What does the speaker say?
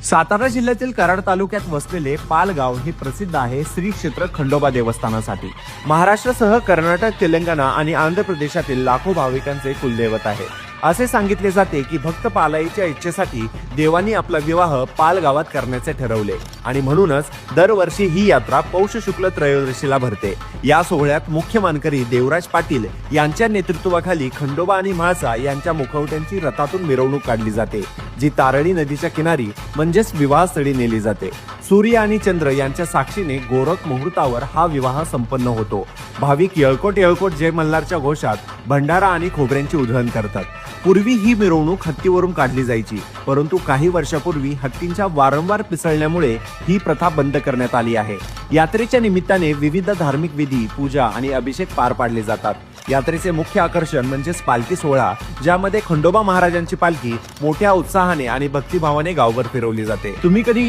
सातारा जिल्ह्यातील कराड तालुक्यात वसलेले पालगाव हे प्रसिद्ध आहे श्री क्षेत्र खंडोबा देवस्थानासाठी। महाराष्ट्रासह कर्नाटक, तेलंगणा आणि आंध्र प्रदेशातील लाखो भाविकांचे कुलदैवत आहे। असे सांगितले जाते की भक्त पालाईच्या इच्छेसाठी देवानी आपला विवाह पालगावात करण्याचे ठरवले आणि म्हणूनच दरवर्षी ही यात्रा पौष शुक्ल त्रयोदशीला भरते। या सोहळ्यात मुख्य मानकरी देवराज पाटील यांच्या नेतृत्वाखाली खंडोबा आणि म्हाळसा यांच्या मुखवट्यांची रथातून मिरवणूक काढली जाते, जी तारळी नदीच्या किनारी म्हणजेच विवाहस्थळी नेली जाते। सूर्य आणि चंद्र यांच्या साक्षीने गोरख मुहूर्तावर हा विवाह संपन्न होतो। भाविक येळकोट येळकोट जय मल्हारच्या घोषात भंडारा आणि खोबऱ्यांची उधळण करतात। पूर्वी ही मिरवणूक हत्तीवरून काढली जायची, परंतु काही वर्षापूर्वी हत्तींच्या वारंवार पिसळण्यामुळे ही प्रथा बंद करण्यात आली आहे। यात्रेच्या निमित्ताने विविध धार्मिक विधी, पूजा आणि अभिषेक पार पाडले जातात। यात्रेचे मुख्य आकर्षण म्हणजे पालखी सोहळा, ज्यामध्ये खंडोबा महाराजांची पालखी मोठ्या उत्साहाने आणि भक्तिभावाने गावभर फिरवली जाते। तुम्ही कधी